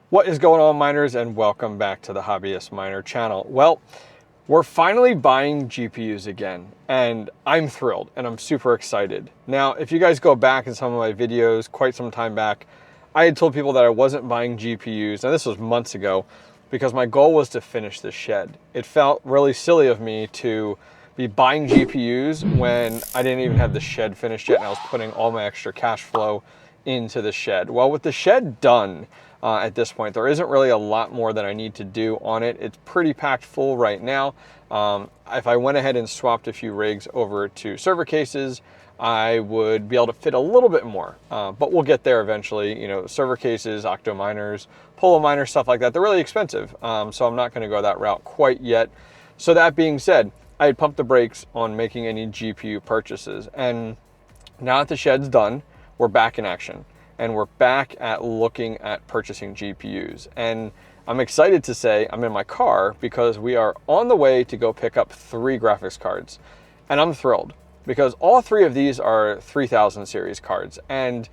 What is going on, miners, and welcome back to the Hobbyist Miner channel. Well, we're finally buying GPUs again, and I'm thrilled and I'm super excited. Now, if you guys go back in some of my videos quite some time back, I had told people that I wasn't buying GPUs, and this was months ago, because my goal was to finish the shed. It felt really silly of me to be buying GPUs when I didn't even have the shed finished yet, and I was putting all my extra cash flow into the shed. Well, with the shed done, at this point, there isn't really a lot more that I need to do on it. It's pretty packed full right now. If I went ahead and swapped a few rigs over to server cases, I would be able to fit a little bit more, but we'll get there eventually. You know, server cases, octo miners, polo miners, stuff like that, they're really expensive. So I'm not gonna go that route quite yet. So that being said, I had pumped the brakes on making any GPU purchases. And now that the shed's done, we're back in action. And we're back at looking at purchasing GPUs. And I'm excited to say I'm in my car because we are on the way to go pick up 3 graphics cards. And I'm thrilled because all 3 of these are 3000 series cards. And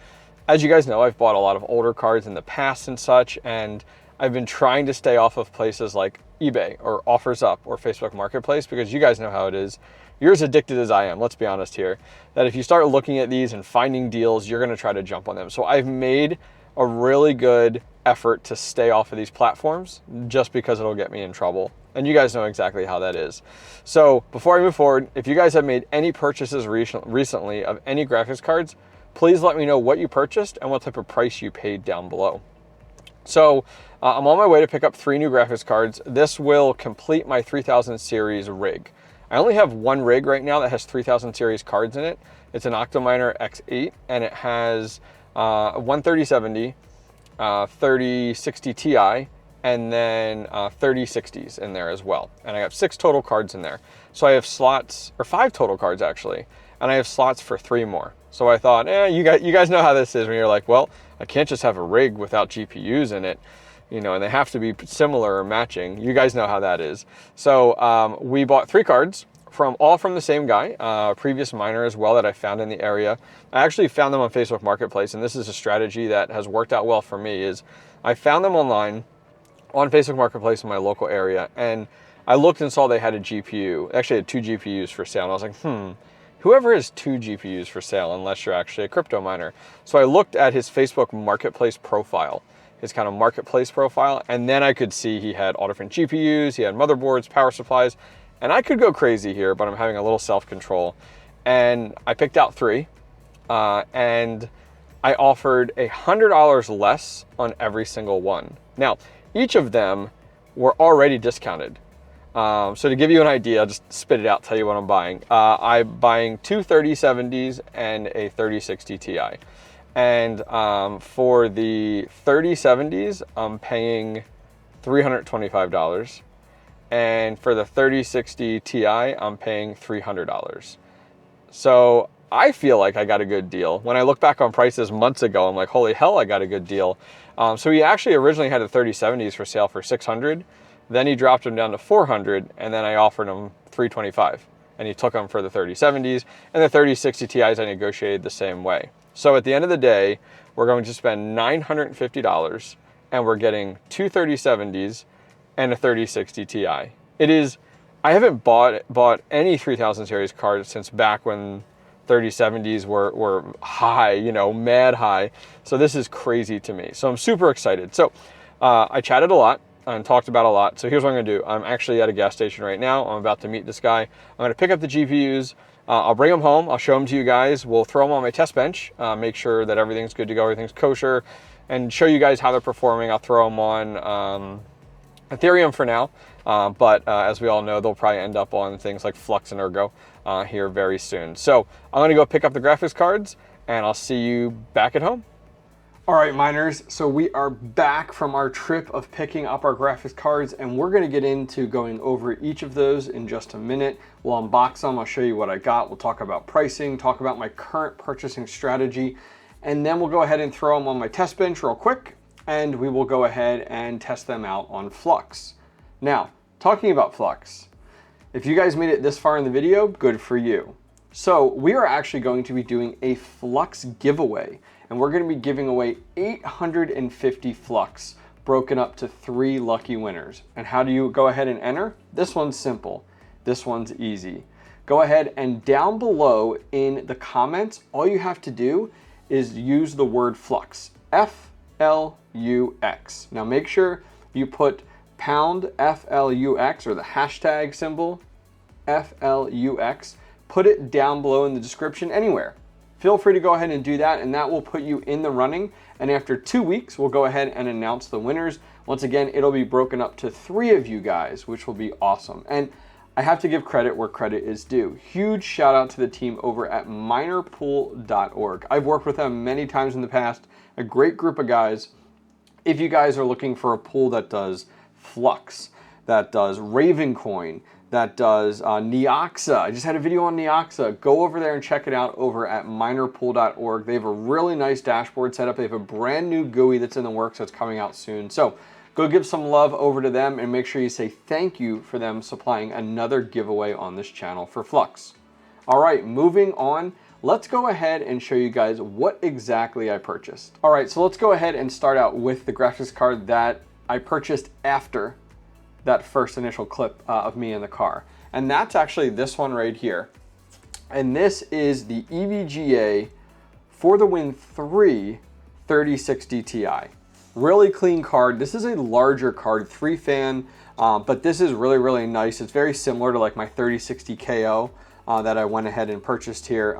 as you guys know, I've bought a lot of older cards in the past and such, and I've been trying to stay off of places like eBay or OffersUp or Facebook Marketplace, because you guys know how it is. You're as addicted as I am, let's be honest here, that if you start looking at these and finding deals, you're gonna try to jump on them. So I've made a really good effort to stay off of these platforms just because it'll get me in trouble. And you guys know exactly how that is. So before I move forward, if you guys have made any purchases recently of any graphics cards, please let me know what you purchased and what type of price you paid down below. So I'm on my way to pick up 3 new graphics cards. This will complete my 3000 series rig. I only have one rig right now that has 3000 series cards in it. It's an Octominer X8, and it has one 3070, 3060 Ti, and then 3060s in there as well. And I have 6 total cards in there. So I have slots, or 5 total cards actually, and I have slots for 3 more. So I thought, you guys know how this is when you're like, well, I can't just have a rig without GPUs in it, you know, and they have to be similar or matching. You guys know how that is. So we bought 3 cards all from the same guy, previous miner as well that I found in the area. I actually found them on Facebook Marketplace, and this is a strategy that has worked out well for me. Is I found them online on Facebook Marketplace in my local area, and I looked and saw they had a GPU. They actually had 2 GPUs for sale, and I was like, whoever has 2 GPUs for sale, unless you're actually a crypto miner. So I looked at his Facebook Marketplace profile, his kind of marketplace profile, and then I could see he had all different GPUs, he had motherboards, power supplies, and I could go crazy here, but I'm having a little self-control. And I picked out 3, and I offered $100 less on every single one. Now, each of them were already discounted. So to give you an idea, I'll just spit it out, tell you what I'm buying. I'm buying 2 3070s and a 3060 Ti. And for the 3070s, I'm paying $325. And for the 3060 Ti, I'm paying $300. So I feel like I got a good deal. When I look back on prices months ago, I'm like, holy hell, I got a good deal. So he actually originally had the 3070s for sale for $600. Then he dropped them down to $400, and then I offered him $325. And he took them for the 3070s, and the 3060 Ti's I negotiated the same way. So at the end of the day, we're going to spend $950, and we're getting 2 3070s and a 3060 Ti. It is, I haven't bought any 3000 series cards since back when 3070s were high, you know, mad high. So this is crazy to me. So I'm super excited. So I chatted a lot and talked about a lot. So here's what I'm gonna do. I'm actually at a gas station right now. I'm about to meet this guy. I'm gonna pick up the GPUs. I'll bring them home. I'll show them to you guys. We'll throw them on my test bench, make sure that everything's good to go, everything's kosher, and show you guys how they're performing. I'll throw them on Ethereum for now, but as we all know, they'll probably end up on things like FLUX and EVGA here very soon. So I'm gonna go pick up the graphics cards, and I'll see you back at home. All right, miners, so we are back from our trip of picking up our graphics cards, and we're gonna get into going over each of those in just a minute. We'll unbox them, I'll show you what I got, we'll talk about pricing, talk about my current purchasing strategy, and then we'll go ahead and throw them on my test bench real quick, and we will go ahead and test them out on FLUX. Now, talking about FLUX, if you guys made it this far in the video, good for you. So we are actually going to be doing a FLUX giveaway, and we're going to be giving away 850 FLUX broken up to 3 lucky winners. And how do you go ahead and enter? This one's simple. This one's easy. Go ahead and down below in the comments, all you have to do is use the word FLUX, FLUX. Now make sure you put pound FLUX or the hashtag symbol FLUX. Put it down below in the description anywhere. Feel free to go ahead and do that, and that will put you in the running. And after 2 weeks, we'll go ahead and announce the winners. Once again, it'll be broken up to 3 of you guys, which will be awesome. And I have to give credit where credit is due. Huge shout out to the team over at minerpool.org. I've worked with them many times in the past, a great group of guys. If you guys are looking for a pool that does Flux, that does Ravencoin, that does 𝐓𝐸AXA. I just had a video on 𝐓𝐸AXA. Go over there and check it out over at minerpool.org. They have a really nice dashboard set up. They have a brand new GUI that's in the works that's coming out soon. So go give some love over to them and make sure you say thank you for them supplying another giveaway on this channel for Flux. All right, moving on. Let's go ahead and show you guys what exactly I purchased. All right, so let's go ahead and start out with the graphics card that I purchased after that first initial clip of me in the car. And that's actually this one right here. And this is the EVGA For the Win 3 3060 Ti. Really clean card. This is a larger card, 3 fan, but this is really, really nice. It's very similar to like my 3060 KO that I went ahead and purchased here.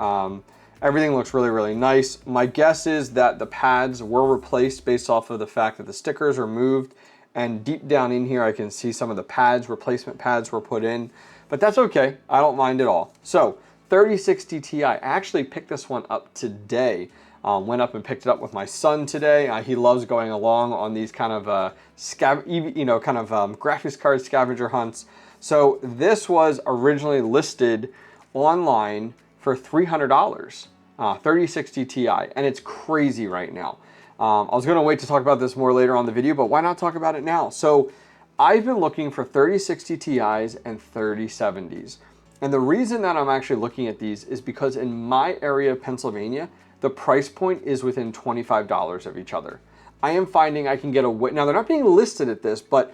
Everything looks really, really nice. My guess is that the pads were replaced based off of the fact that the stickers are moved, and deep down in here I can see some of the pads, replacement pads were put in, but that's okay. I don't mind at all. So 3060 Ti, I actually picked this one up today. Went up and picked it up with my son today. He loves going along on these kind of graphics card scavenger hunts. So this was originally listed online for $300, 3060 Ti, and it's crazy right now. I was going to wait to talk about this more later on the video, but why not talk about it now? So I've been looking for 3060 Ti's and 3070s. And the reason that I'm actually looking at these is because in my area of Pennsylvania, the price point is within $25 of each other. I am finding I can get away, now they're not being listed at this, but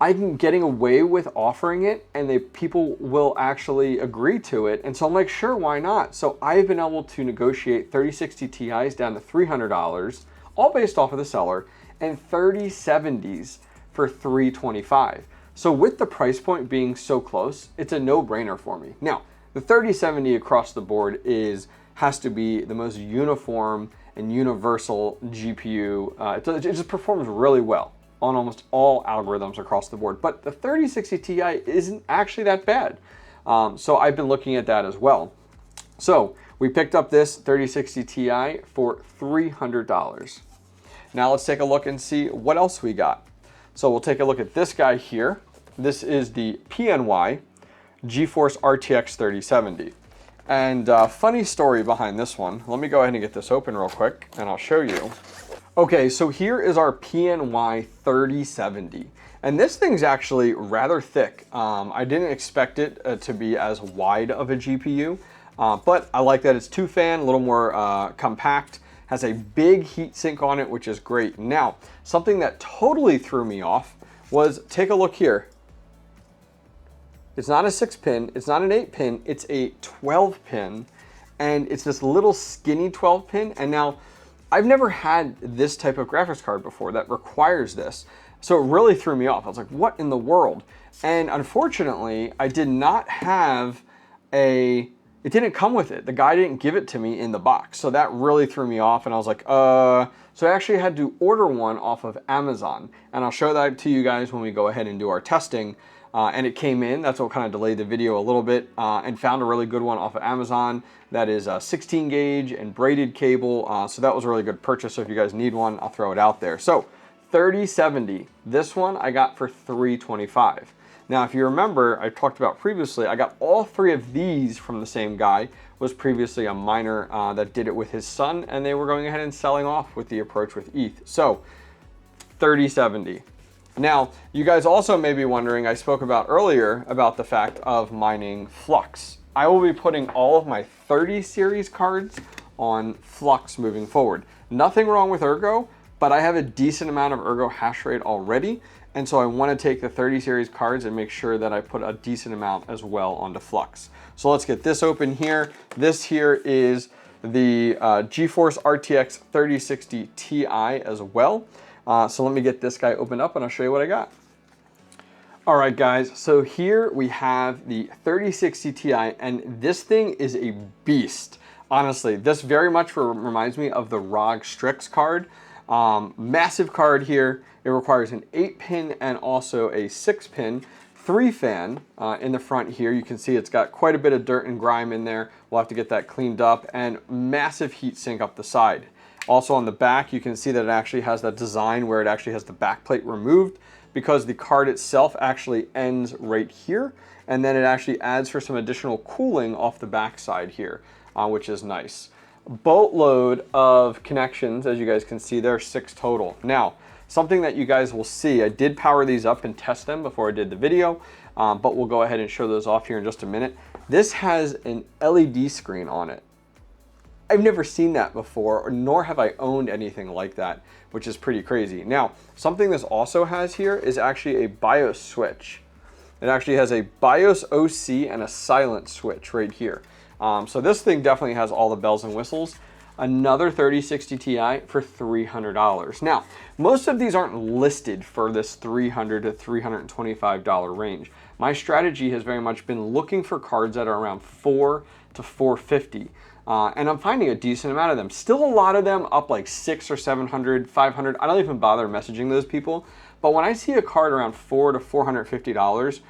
I'm getting away with offering it, and people will actually agree to it. And so I'm like, sure, why not? So I've been able to negotiate 3060 Ti's down to $300, all based off of the seller, and 3070s for $325. So with the price point being so close, it's a no-brainer for me. Now, the 3070 across the board has to be the most uniform and universal GPU. It just performs really well on almost all algorithms across the board. But the 3060 Ti isn't actually that bad. So I've been looking at that as well. So we picked up this 3060 Ti for $300. Now let's take a look and see what else we got. So we'll take a look at this guy here. This is the PNY Geforce RTX 3070. And funny story behind this one. Let me go ahead and get this open real quick and I'll show you. Okay, so here is our PNY 3070. And this thing's actually rather thick. I didn't expect it to be as wide of a GPU, but I like that it's 2-fan, a little more compact, has a big heat sink on it, which is great. Now, something that totally threw me off was, take a look here. It's not a 6-pin, it's not an 8-pin, it's a 12-pin, and it's this little skinny 12-pin. And now, I've never had this type of graphics card before that requires this. So it really threw me off. I was like, what in the world? And unfortunately, I did not have it didn't come with it. The guy didn't give it to me in the box. So that really threw me off, and I was like, So I actually had to order one off of Amazon. And I'll show that to you guys when we go ahead and do our testing. And it came in, that's what kind of delayed the video a little bit, and found a really good one off of Amazon that is 16 gauge and braided cable. So that was a really good purchase. So if you guys need one, I'll throw it out there. So 3070, this one I got for $325. Now, if you remember, I talked about previously, I got all 3 of these from the same guy. Was previously a miner that did it with his son, and they were going ahead and selling off with the approach with ETH. So 3070. Now, you guys also may be wondering, I spoke about earlier about the fact of mining Flux. I will be putting all of my 30 series cards on Flux moving forward. Nothing wrong with Ergo, but I have a decent amount of ergo hash rate already. And so I want to take the 30 series cards and make sure that I put a decent amount as well onto Flux. So let's get this open here. This here is the GeForce RTX 3060 Ti as well. So let me get this guy opened up and I'll show you what I got. All right, guys, so here we have the 3060 Ti, and this thing is a beast. Honestly, this very much reminds me of the ROG Strix card. Massive card here. It requires an 8-pin and also a 6-pin 3-fan in the front here. You can see it's got quite a bit of dirt and grime in there. We'll have to get that cleaned up, and massive heat sink up the side. Also on the back, you can see that it actually has that design where it actually has the back plate removed, because the card itself actually ends right here, and then it actually adds for some additional cooling off the back side here, which is nice. Boatload of connections, as you guys can see, there are 6 total. Now, something that you guys will see, I did power these up and test them before I did the video, but we'll go ahead and show those off here in just a minute. This has an LED screen on it. I've never seen that before, nor have I owned anything like that, which is pretty crazy. Now, something this also has here is actually a BIOS switch. It actually has a BIOS OC and a silent switch right here. So this thing definitely has all the bells and whistles. Another 3060 Ti for $300. Now, most of these aren't listed for this $300 to $325 range. My strategy has very much been looking for cards that are around $400 to $450. And I'm finding a decent amount of them. Still a lot of them up like $600 or $700, $500. I don't even bother messaging those people. But when I see a card around $400 to $450,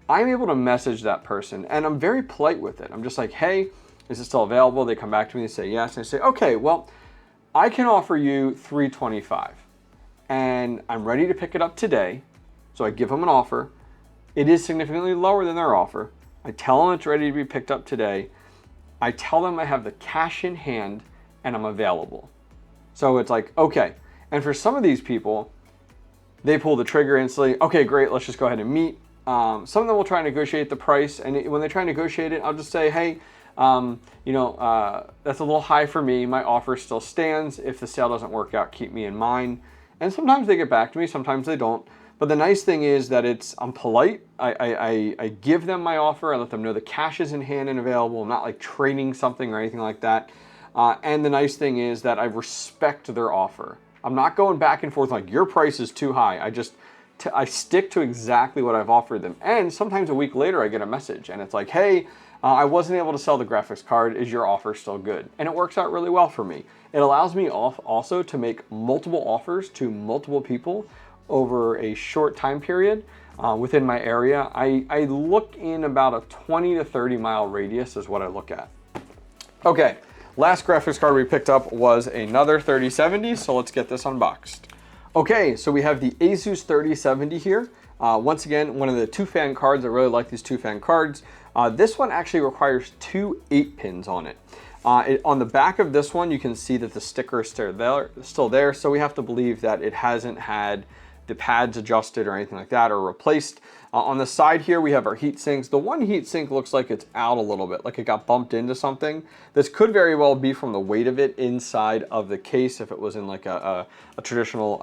I'm able to message that person, and I'm very polite with it. I'm just like, hey, is it still available? They come back to me and say yes, and I say, okay, well, I can offer you $325, and I'm ready to pick it up today. So I give them an offer. It is significantly lower than their offer. I tell them it's ready to be picked up today. I tell them I have the cash in hand and I'm available. So it's like, okay. And for some of these people, they pull the trigger instantly. Okay, great, let's just go ahead and meet. Some of them will try and negotiate the price, and when they try and negotiate it, I'll just say, hey, that's a little high for me. My offer still stands. If the sale doesn't work out, keep me in mind. And sometimes they get back to me, sometimes they don't. But the nice thing is that I'm polite. I give them my offer. I let them know the cash is in hand and available. I'm not like trading something or anything like that. And the nice thing is that I respect their offer. I'm not going back and forth like your price is too high. I stick to exactly what I've offered them. And sometimes a week later I get a message and it's like, hey, I wasn't able to sell the graphics card. Is your offer still good? And it works out really well for me. It allows me also to make multiple offers to multiple people over a short time period within my area. I look in about a 20 to 30 mile radius is what I look at. Okay, last graphics card we picked up was another 3070, so let's get this unboxed. Okay, so we have the ASUS 3070 here. Once again, one of the 2-fan cards. I really like these 2-fan cards. This one actually requires 2 8-pins on it. On the back of this one, you can see that the sticker is still there, so we have to believe that it hasn't had the pads adjusted or anything like that or replaced. On the side here, we have our heat sinks. The one heat sink looks like it's out a little bit, like it got bumped into something. This could very well be from the weight of it inside of the case if it was in like a traditional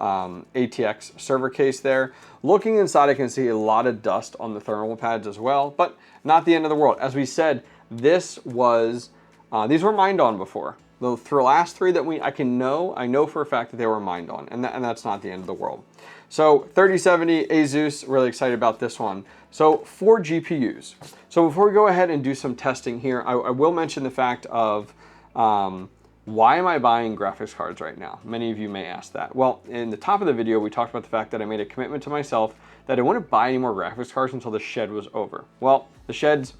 ATX server case there. Looking inside, I can see a lot of dust on the thermal pads as well, but not the end of the world. As we said, these were mined on before. The last 3 that I know for a fact that they were mined on, and that's not the end of the world. So 3070 ASUS, really excited about this one. So 4 GPUs. So before we go ahead and do some testing here, I will mention the fact of why am I buying graphics cards right now? Many of you may ask that. Well, in the top of the video, we talked about the fact that I made a commitment to myself that I wouldn't buy any more graphics cards until the shed was over. Well, the shed's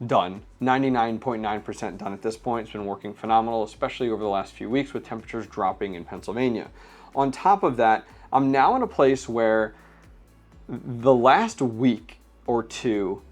done, 99.9% done at this point. It's been working phenomenal, especially over the last few weeks with temperatures dropping in Pennsylvania. On top of that, I'm now in a place where the last week or two,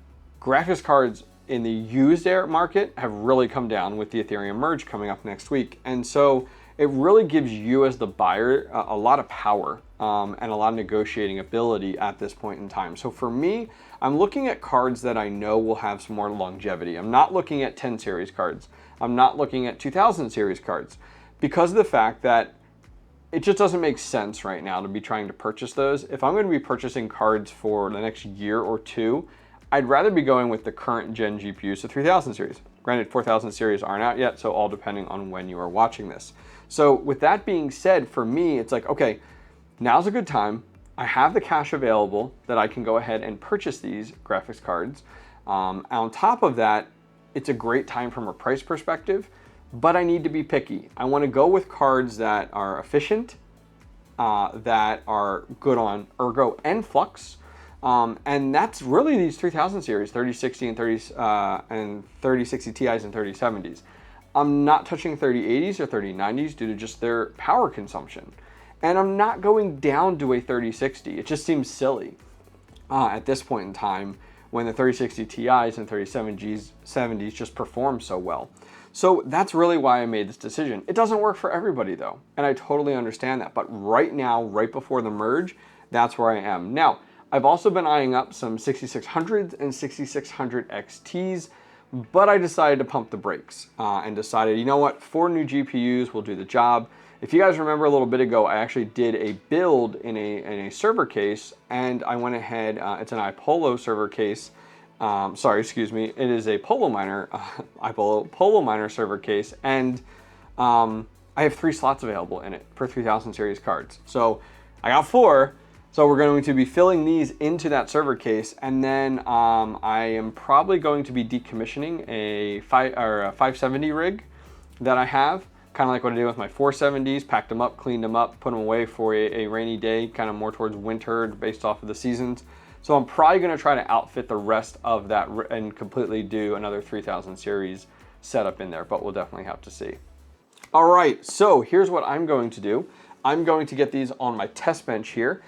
graphics cards in the used market have really come down with the Ethereum Merge coming up next week. And so it really gives you as the buyer a lot of power and a lot of negotiating ability at this point in time. So for me, I'm looking at cards that I know will have some more longevity. I'm not looking at 10 series cards. I'm not looking at 2000 series cards because of the fact that it just doesn't make sense right now to be trying to purchase those. If I'm going to be purchasing cards for the next year or two, I'd rather be going with the current gen GPUs, the 3000 series. Granted, 4000 series aren't out yet, so all depending on when you are watching this. So with that being said, for me, it's like, okay, now's a good time. I have the cash available that I can go ahead and purchase these graphics cards. On top of that, it's a great time from a price perspective, but I need to be picky. I want to go with cards that are efficient, that are good on Ergo and Flux, and that's really these 3000 series, 3060 and 3060 Ti's and 3070s. I'm not touching 3080s or 3090s due to just their power consumption. And I'm not going down to a 3060. It just seems silly at this point in time when the 3060 Ti's and 3070s just perform so well. So that's really why I made this decision. It doesn't work for everybody though, and I totally understand that. But right now, right before the merge, that's where I am. Now, I've also been eyeing up some 6600s and 6600 XTs, but I decided to pump the brakes and decided, you know what, 4 new GPUs will do the job. If you guys remember a little bit ago, I actually did a build in a server case, and I went ahead, it's an iPolo server case. Sorry, excuse me, it is a Polo Miner, Polo Miner server case, and I have 3 slots available in it for 3000 series cards. So I got 4, so we're going to be filling these into that server case, and then I am probably going to be decommissioning a 570 rig that I have. Kind of like what I did with my 470s, packed them up, cleaned them up, put them away for a rainy day, kind of more towards winter based off of the seasons. So I'm probably going to try to outfit the rest of that and completely do another 3000 series setup in there, but we'll definitely have to see. All right, so here's what I'm going to do. I'm going to get these on my test bench here.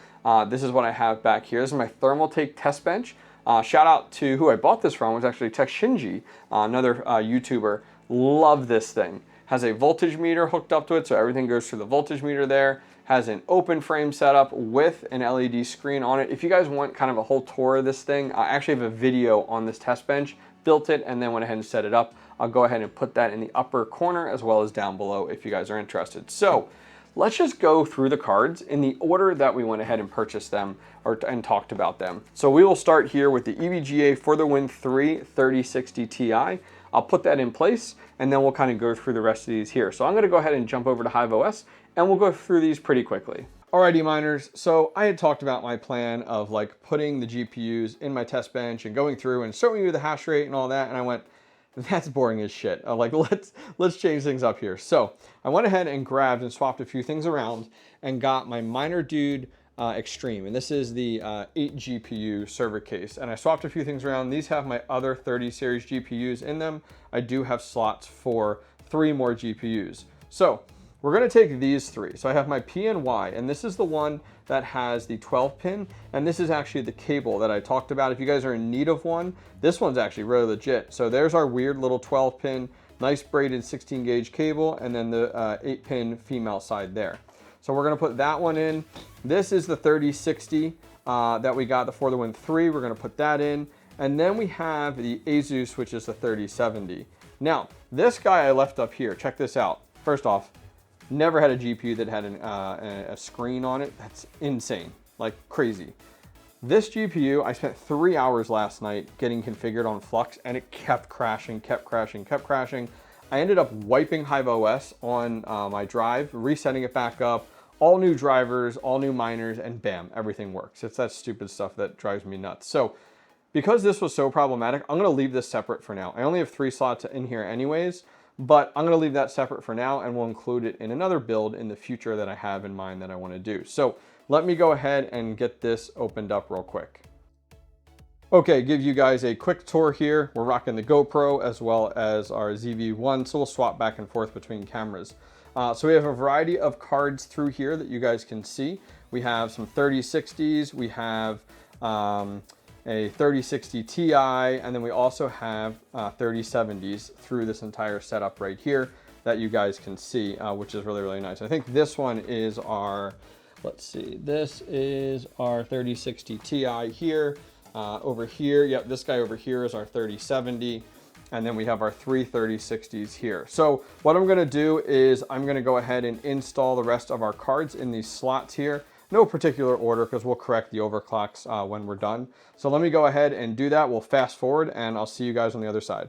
This is what I have back here. This is my Thermaltake test bench. Shout out to who I bought this from, was actually 𝐋𝐢𝐧𝐤𝐬, another YouTuber. Love this thing. Has a voltage meter hooked up to it, so everything goes through the voltage meter there. Has an open frame setup with an LED screen on it. If you guys want kind of a whole tour of this thing, I actually have a video on this test bench, built it, and then went ahead and set it up. I'll go ahead and put that in the upper corner as well as down below if you guys are interested. So let's just go through the cards in the order that we went ahead and purchased them and talked about them. So we will start here with the EVGA For the Win 3 3060 Ti. I'll put that in place, and then we'll kind of go through the rest of these here. So I'm going to go ahead and jump over to HiveOS, and we'll go through these pretty quickly. Alrighty, miners. So I had talked about my plan of like putting the GPUs in my test bench and going through and showing you the hash rate and all that, and I went, that's boring as shit. I'm like, let's change things up here. So I went ahead and grabbed and swapped a few things around and got my MinerDude Extreme, and this is the 8 GPU server case, and I swapped a few things around. These have my other 30 series GPUs in them. I do have slots for 3 more GPUs. So we're going to take these 3. So I have my PNY, and this is the one that has the 12 pin, and this is actually the cable that I talked about. If you guys are in need of one, this one's actually really legit. So there's our weird little 12 pin, nice braided 16 gauge cable, and then the 8 pin female side there. So we're going to put that one in. This is the 3060 that we got, the For the Win 3. We're going to put that in. And then we have the ASUS, which is the 3070. Now, this guy I left up here, check this out. First off, never had a GPU that had a screen on it. That's insane, like crazy. This GPU, I spent 3 hours last night getting configured on Flux, and it kept crashing, kept crashing, kept crashing. I ended up wiping HiveOS on my drive, resetting it back up, all new drivers, all new miners, and bam, everything works. It's that stupid stuff that drives me nuts. So because this was so problematic, I'm going to leave this separate for now. I only have 3 slots in here anyways, but I'm going to leave that separate for now, and we'll include it in another build in the future that I have in mind that I want to do. So let me go ahead and get this opened up real quick. Okay, give you guys a quick tour here. We're rocking the GoPro as well as our ZV-1, so we'll swap back and forth between cameras. So we have a variety of cards through here that you guys can see. We have some 3060s, we have a 3060 Ti, and then we also have 3070s through this entire setup right here that you guys can see, which is really, really nice. I think this one is our, let's see, this is our 3060 Ti here. Over here, yep, this guy over here is our 3070. And then we have our three 3060s here. So what I'm gonna do is I'm gonna go ahead and install the rest of our cards in these slots here. No particular order because we'll correct the overclocks when we're done. So let me go ahead and do that. We'll fast forward and I'll see you guys on the other side.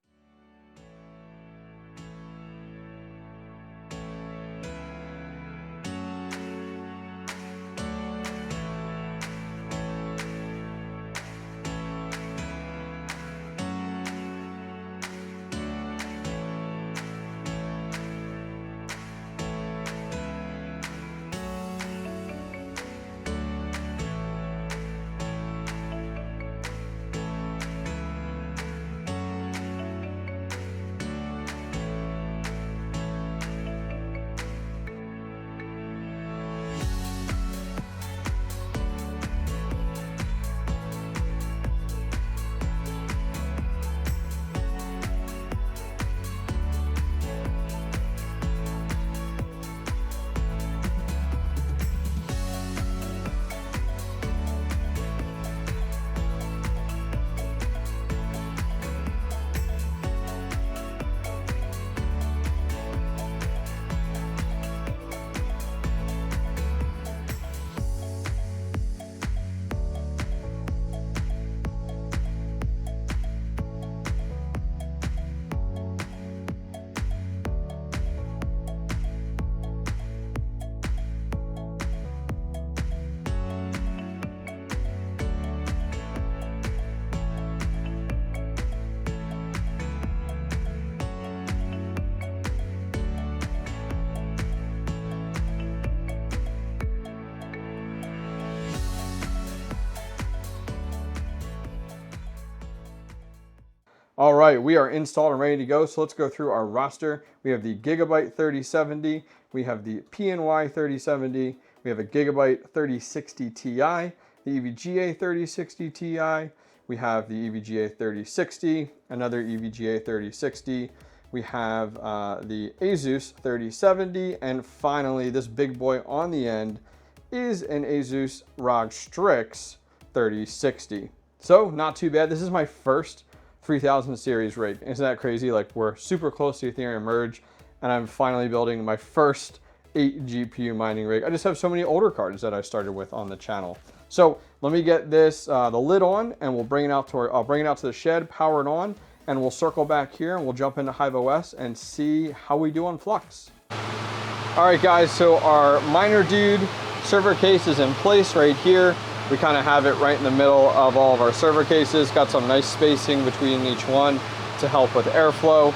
All right, we are installed and ready to go. So let's go through our roster. We have the Gigabute 3070, we have the PNY 3070, we have a Gigabute 3060 Ti, the EVGA 3060 Ti, we have the EVGA 3060, another EVGA 3060, we have the ASUS 3070, and finally this big boy on the end is an ASUS ROG Strix 3060. So not too bad. This is my first 3000 series rig. Isn't that crazy? Like, we're super close to Ethereum Merge and I'm finally building my first 8 GPU mining rig. I just have so many older cards that I started with on the channel. So let me get this, the lid on, and we'll bring it out to I'll bring it out to the shed, power it on, and we'll circle back here and we'll jump into 𝐓𝐲 and see how we do on FLUX. All right guys, so our miner dude server case is in place right here. We kind of have it right in the middle of all of our server cases. Got some nice spacing between each one to help with airflow.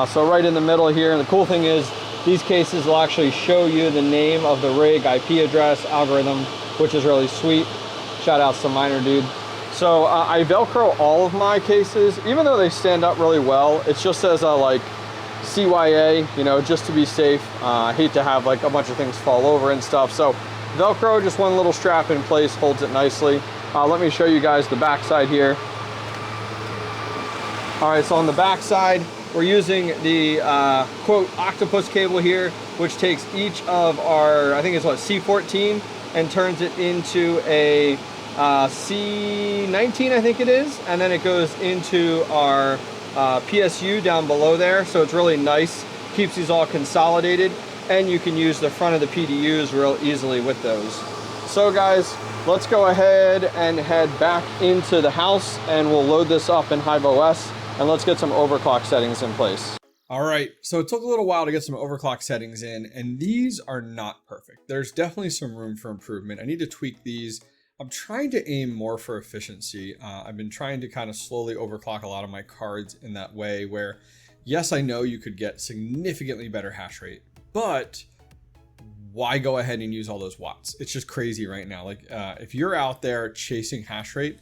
So right in the middle here, and the cool thing is these cases will actually show you the name of the rig, IP address, algorithm, which is really sweet. Shout outs to Miner Dude. So I Velcro all of my cases, even though they stand up really well. It just says like CYA, you know, just to be safe. I hate to have like a bunch of things fall over and stuff. So Velcro, just one little strap in place, holds it nicely. Let me show you guys the back side here. All right, so on the back side, we're using the quote octopus cable here, which takes each of our, I think it's what, C14, and turns it into a C19, I think it is. And then it goes into our PSU down below there. So it's really nice, keeps these all consolidated. And you can use the front of the PDUs real easily with those. So guys, let's go ahead and head back into the house and we'll load this up in 𝐓𝐲 and let's get some overclock settings in place. All right, so it took a little while to get some overclock settings in, and these are not perfect. There's definitely some room for improvement. I need to tweak these. I'm trying to aim more for efficiency. I've been trying to kind of slowly overclock a lot of my cards in that way where, yes, I know you could get significantly better hash rate, but why go ahead and use all those watts? It's just crazy right now. Like if you're out there chasing hash rate,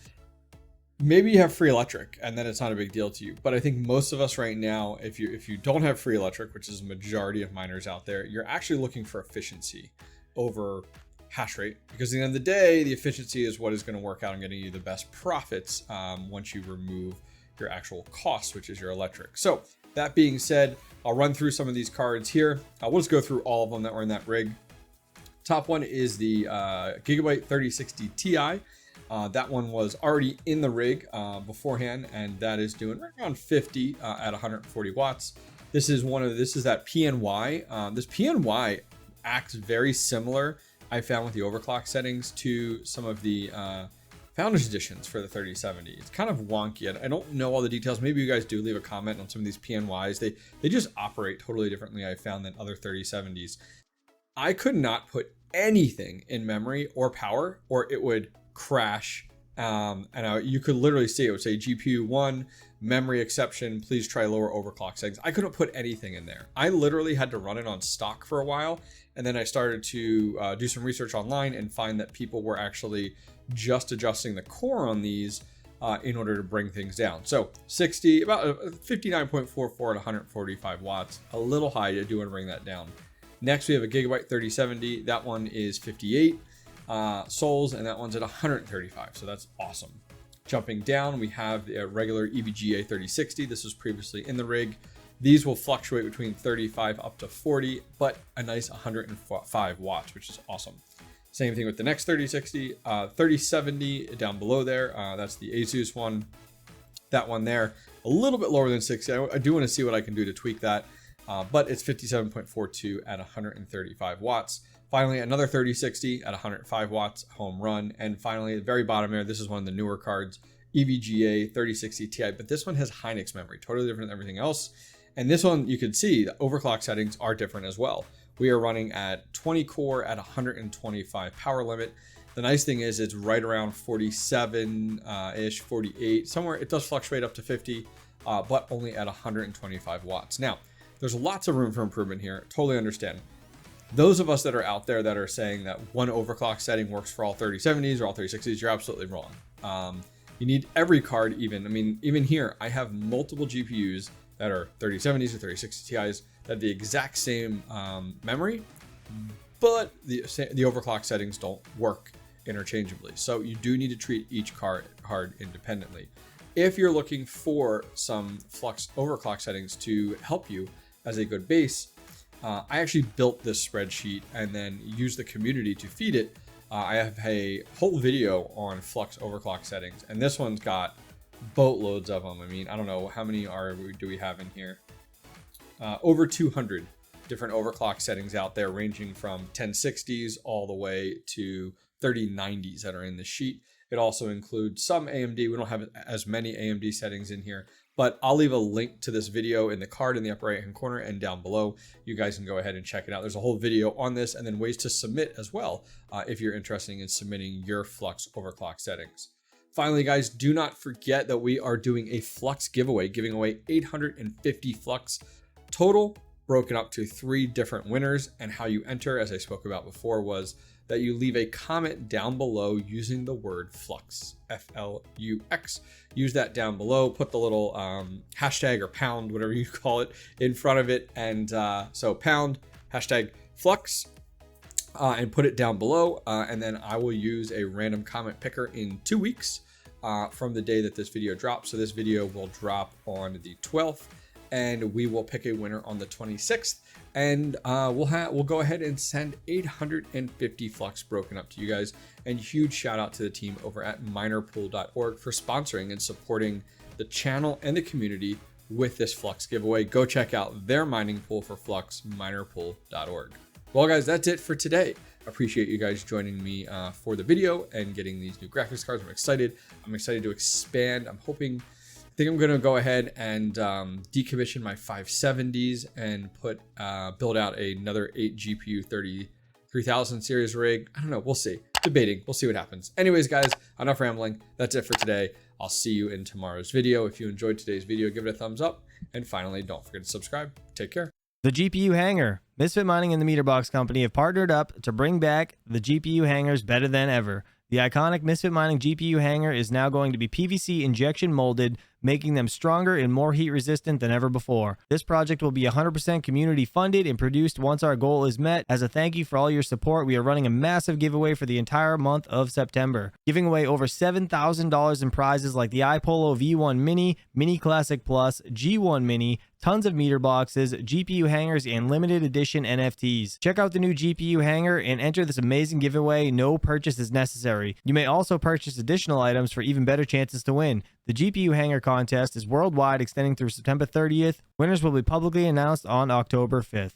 maybe you have free electric and then it's not a big deal to you. But I think most of us right now, if you don't have free electric, which is a majority of miners out there, you're actually looking for efficiency over hash rate, because at the end of the day, the efficiency is what is going to work out and getting you the best profits once you remove your actual cost, which is your electric. So that being said, I'll run through some of these cards here. We'll just go through all of them that were in that rig. Top one is the Gigabute 3060 Ti. That one was already in the rig beforehand, and that is doing right around 50 at 140 watts. This is that PNY. This PNY acts very similar, I found, with the overclock settings to some of the Founders Editions for the 3070. It's kind of wonky. I don't know all the details. Maybe you guys do leave a comment on some of these PNYs. They just operate totally differently, I found, than other 3070s. I could not put anything in memory or power, or it would crash. You could literally see it would say GPU 1, memory exception, please try lower overclock settings. I couldn't put anything in there. I literally had to run it on stock for a while. And then I started to do some research online and find that people were actually just adjusting the core on these in order to bring things down. So 60, about 59.44 at 145 watts, a little high. I do want to bring that down. Next, we have a Gigabyte 3070. That one is 58 souls, and that one's at 135. So that's awesome. Jumping down, we have the regular EVGA 3060. This was previously in the rig. These will fluctuate between 35 up to 40, but a nice 105 watts, which is awesome. Same thing with the next 3060, 3070 down below there. That's the ASUS one. That one there, a little bit lower than 60. I do want to see what I can do to tweak that, but it's 57.42 at 135 watts. Finally, another 3060 at 105 watts, home run. And finally, the very bottom there, this is one of the newer cards, EVGA 3060 Ti, but this one has Hynix memory, totally different than everything else. And this one, you can see the overclock settings are different as well. We are running at 20 core at 125 power limit. The nice thing is it's right around 47-ish, 48, somewhere. It does fluctuate up to 50, but only at 125 watts. Now, there's lots of room for improvement here. Totally understand. Those of us that are out there that are saying that one overclock setting works for all 3070s or all 3060s, you're absolutely wrong. You need every card even. I mean, even here, I have multiple GPUs that are 3070s or 3060 Ti's that have the exact same memory, but the overclock settings don't work interchangeably. So you do need to treat each card independently. If you're looking for some FLUX overclock settings to help you as a good base, I actually built this spreadsheet and then used the community to feed it. I have a whole video on FLUX overclock settings, and this one's got boatloads of them. I mean, I don't know how many do we have in here. Over 200 different overclock settings out there, ranging from 1060s all the way to 3090s that are in the sheet. It also includes some AMD. We don't have as many AMD settings in here, but I'll leave a link to this video in the card in the upper right hand corner and down below. You guys can go ahead and check it out. There's a whole video on this, and then ways to submit as well if you're interested in submitting your FLUX overclock settings. Finally, guys, do not forget that we are doing a FLUX giveaway, giving away 850 FLUX total, broken up to 3 different winners. And how you enter, as I spoke about before, was that you leave a comment down below using the word FLUX, FLUX. Use that down below, put the little hashtag or pound, whatever you call it, in front of it. And so pound, hashtag FLUX, and put it down below. And then I will use a random comment picker in 2 weeks from the day that this video drops. So this video will drop on the 12th, and we will pick a winner on the 26th. And we'll go ahead and send 850 FLUX broken up to you guys. And huge shout out to the team over at minerpool.org for sponsoring and supporting the channel and the community with this FLUX giveaway. Go check out their mining pool for FLUX, minerpool.org. Well, guys, that's it for today. Appreciate you guys joining me for the video and getting these new graphics cards. I'm excited. I'm excited to expand. I think I'm going to go ahead and decommission my 570s and build out another 8 GPU 3000 series rig. I don't know. We'll see. Debating. We'll see what happens. Anyways, guys, enough rambling. That's it for today. I'll see you in tomorrow's video. If you enjoyed today's video, give it a thumbs up. And finally, don't forget to subscribe. Take care. The GPU Hanger. Misfit Mining and the Meterbox Company have partnered up to bring back the GPU hangers better than ever. The iconic Misfit Mining GPU hanger is now going to be PVC injection molded, making them stronger and more heat resistant than ever before. This project will be 100% community funded and produced once our goal is met. As a thank you for all your support, we are running a massive giveaway for the entire month of September, giving away over $7,000 in prizes like the iPolo V1 Mini, Mini Classic Plus, G1 Mini, tons of meter boxes, GPU hangers, and limited edition NFTs. Check out the new GPU hanger and enter this amazing giveaway. No purchase is necessary. You may also purchase additional items for even better chances to win. The GPU hanger contest is worldwide, extending through September 30th. Winners will be publicly announced on October 5th.